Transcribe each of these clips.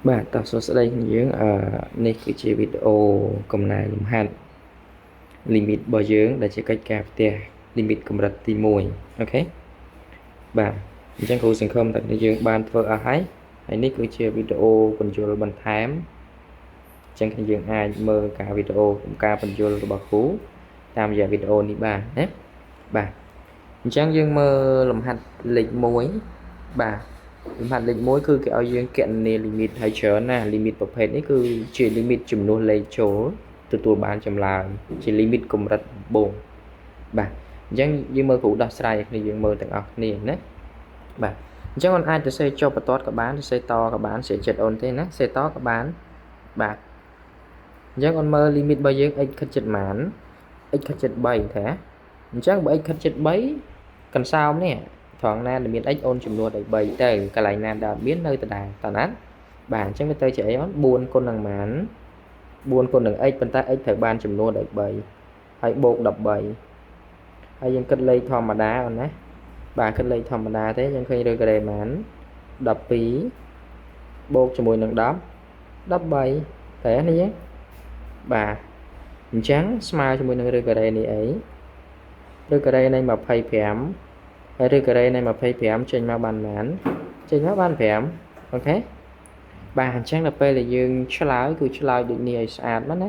បាទតោះសួស្តីយើងនេះគឺជាវីដេអូកំណែលំហាត់ limit របស់យើងដែលជាកិច្ចការផ្ទះ limit កម្រិតទី1អូខេបាទអញ្ចឹងគ្រូសង្ឃឹមថាយើងបានធ្វើអស់ហើយនេះគឺជាវីដេអូបញ្យលបន្ថែមអញ្ចឹងយើងអាចមើលការវីដេអូការបញ្យលរបស់គ្រូតាមរយៈវីដេអូនេះបានណាបាទអញ្ចឹងយើងមើលលំហាត់លេខ1បាទលំហាត់លេខ1គឺគេឲ្យយើងគណនា limit ហើយច្រើនណា limit ប្រភេទនេះគឺជា limit ចំនួនលេខចូលទទួលបានចម្លើយជា limit កម្រិតដំបូងបាទអញ្ចឹងយើងមើលគ្រូដោះស្រាយគ្នាយើងមើលទាំងអស់គ្នាណាបាទអញ្ចឹងអូនអាចទៅសេចុះបន្ទាត់ក៏បានទៅសេតក៏បានស្រីចិត្តអូនទេណាសេតក៏បានបាទអញ្ចឹងអូនមើល limit របស់យើង x ខិតជិតប៉ុន្មាន x ខិតជិត3ថាអញ្ចឹងបើ x ខិតជិត3កន្សោមនេះត្រង់ណាដែលមាន x អូនចំនួនឲ្យ3ទៅកន្លែងណាដែលមាននៅដដែលតើណាបាទអញ្ចឹងវាទៅជាអីអូន4គុណនឹងប៉ុន្មាន4គុណនឹង x ប៉ុន្តែ x ត្រូវបានចំនួនឲ្យ3ហើយបូក13ហើយយើងគិតលេខធម្មតាអូនណាបាទគិតលេខធម្មតាទេយើងឃើញរើការ៉េប៉ុន្មាន12បូកជាមួយនឹង10 13តែនេះបាទអញ្ចឹងស្មើជាមួយនឹងរើការ៉េនេះអីរើការ៉េនៃ25ហើយរើការ៉េនៃ25ចេញមកបានប៉ុន្មានចេញមកបាន5អូខេបាទអញ្ចឹងដល់ពេលដែលយើងឆ្លើយគឺឆ្លើយដូចនេះឲ្យស្អាតមកណា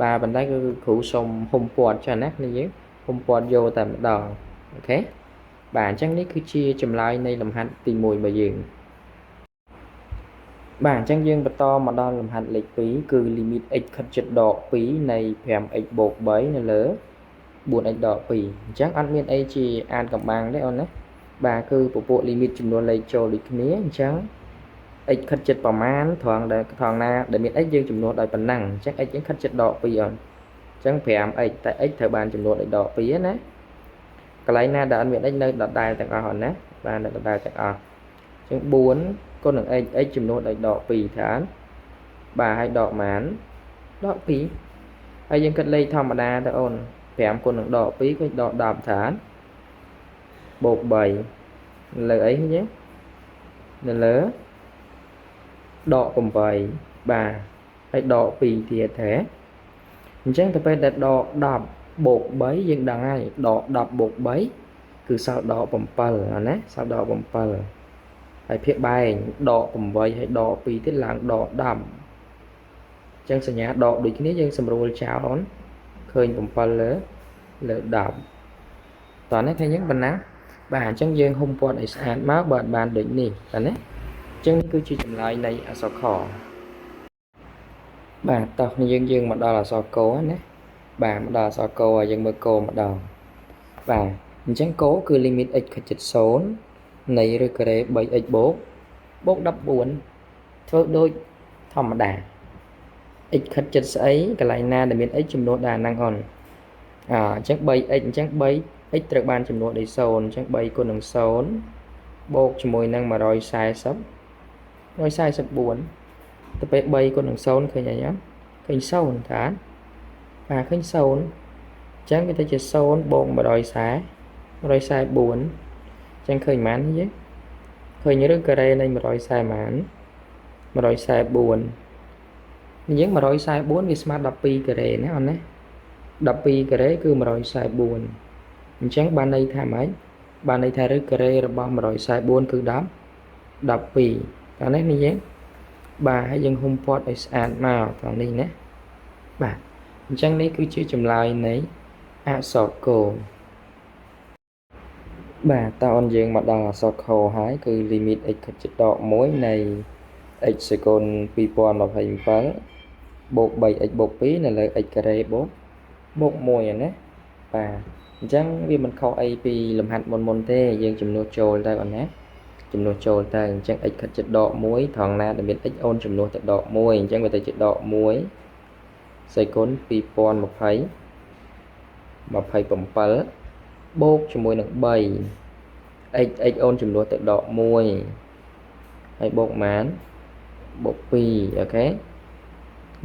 បាទប៉ុន្តែគឺគ្រូសុំហុំព័ទ្ធចឹងណាគ្នាយើងហុំព័ទ្ធយកតែម្ដងអូខេបាទអញ្ចឹងនេះគឺជាចម្លើយនៃលំហាត់ទី1របស់យើងបាទអញ្ចឹងយើងបន្តមកដល់លំហាត់លេខ2គឺ limit x ខិតជិតដក2នៃ 5x បូក3នៅលើ 4x ដក2អញ្ចឹងអត់មានអីជាអានកំបាំងទេអូនណាបាទគឺពពួក limit ចំនួនលេខចូលដូចគ្នាអញ្ចឹង x ខិតជិតប្រមាណត្រង់ណាដែលមាន x យើងចំនួនដោយប៉ុណ្ណឹងអញ្ចឹង x យើងខិតជិតដក2អូនអញ្ចឹង 5x តែ x ត្រូវបានចំនួនឲ្យដក2ណាកន្លែងណាដែលអត់មាន x នៅដដែលទាំងអស់អូនណាបាទនៅដដែលទាំងអស់អញ្ចឹង4គុណនឹង x ចំនួនឲ្យដក2ច្រើនបាទឲ្យដកប៉ុន្មានដក2ហើយយើងគិតលេខធម្មតាទៅអូន5គុណនឹងដក2គឺដក10ច្រើនបូក3លើអីហ្នឹងនៅលើដក8បាទហើយដក2ទៀតទេអញ្ចឹងទៅពេលដែលដក10បូក3យើងដឹងហើយដក10បូក3គឺសល់ដក7ណាសល់ដក7ហើយភាគបែងដក8ហើយដក2ទៀតឡើងដក10អញ្ចឹងសញ្ញាដកដូចគ្នាយើងសម្រួលចោលឃើញ7លើ10តោះនេះឃើញយើងប៉ុណ្ណាបាទអញ្ចឹងយើងហុំព័ទ្ធឲ្យស្អាតមកបើបានដូចនេះតើណាអញ្ចឹងនេះគឺជាចម្លើយនៃអក្សរខបាទតោះយើងមកដល់អក្សរកណាបាទមកដល់អក្សរកហើយយើងមើលកម្ដងបាទអញ្ចឹងកគឺ limit x ខិតជិត0នៃឬការ៉េ 3x បូក14ធ្វើដូចធម្មតា x ខិតជិតស្អីកន្លែងណាដែលមាន x ចំនួនដែរហ្នឹងអូនអញ្ចឹង 3x អញ្ចឹង 3x ត្រូវបានចំនួនដោយ0អញ្ចឹង3គុណនឹង0បូកជាមួយនឹង144ទៅពេល3គុណនឹង0ឃើញអីអត់ឃើញ0តាបាទឃើញ0អញ្ចឹងវាទៅជា0បូក144អញ្ចឹងឃើញប៉ុន្មាននេះឃើញឬការ៉េនៃ140ប៉ុន្មាន144នេះយើង144វាស្មើ12ការ៉េណាអូនណា12ការ៉េគឺ144អញ្ចឹងបានន័យថាម៉េចបានន័យថាឬការ៉េរបស់144គឺ10 12តោះនេះយើងបាទហើយយើងហុំព័ទ្ធឲ្យស្អាតមកត្រង់នេះណាបាទអញ្ចឹងនេះគឺជាចម្លើយនៃអក្សរកបាទតើអូនយើងមកដល់អក្សរខហើយគឺ limit x ខិតជិតដក1នៃ x សេកូន2027បូក 3x បូក2នៅលើ x ការ៉េបូក1ណាបាទអញ្ចឹងវាមិនខុសអីពីលំហាត់មុនទេយើងចំនួនចូលទៅអូនណាចំនួនចូលទៅអញ្ចឹង x ខិតជិតដក1ត្រង់ណាដែលមាន x អូនចំនួនទៅដក1អញ្ចឹងវាទៅជាដក1សេកូន2027បូកជាមួយនឹង3 x អូនចំនួនទៅដក1ហើយបូកប៉ុន្មានបូក2អូខេ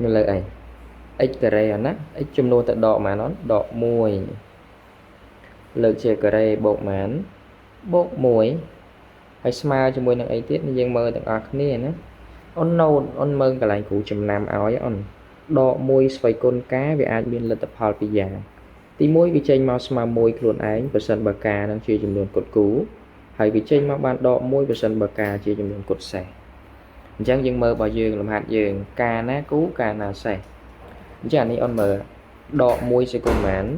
នៅលើអី x ការ៉េណា x ចំនួនទៅដកប៉ុន្មានដក1លើកជាការ៉េបូកប៉ុន្មានបូក1ហើយស្មើជាមួយនឹងអីទៀតយើងមើលទាំងអស់គ្នាណា on nâu on mơn cả lại cụ chùm nam áo on đọ môi xoay con cá về ai biên lập tập hal bây giờ tí môi vì tranh mau mà môi luôn ánh và sân bờ cà đang chia chùm luôn cột cú hay vì tranh mau ban đọ môi và sân bờ cà chia chùm luôn cột xẻ chẳng dừng mơ bảo dương làm hạt dương ca ná cú ca nào xẻ chẳng này on mờ đọ môi sẽ con mán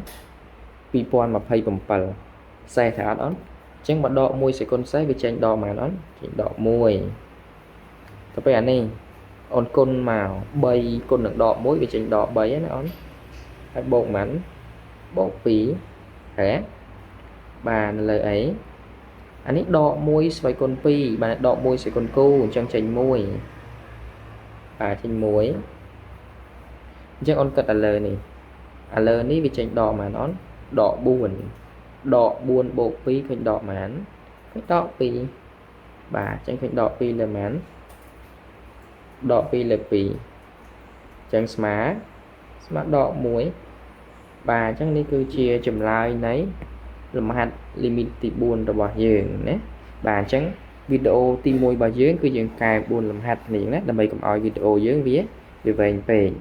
pi pon mà phay bầm pal xe thả đó chẳng mà đọ môi sẽ con xe vì tranh đọ mà nó chỉ đọ môi tập bây này on con màu bay con được đọ môi vì tranh đọ bấy nó on hay bột mảnh bột phí hả bà lời ấy anh ấy đọ môi xoay con pi bà đọ môi sẽ con cu trong tranh môi bà tranh muối chắc on cất lời này lời ní vì tranh đọ mà nó đọ buồn bộ phí khánh đọ mán cái đọ pi bà tranh khánh đọ pi là mán đọ pi là pi chẳng smart đọ muối bà chẳng ní cứ chia chùm like nấy làm hạt limit thì buồn rồi bỏ giường nhé bà chẳng video tìm môi bà dưới cứ dừng cài buồn làm hạt miệng đó đâm bày cầm oi video dưới viết vì vậy về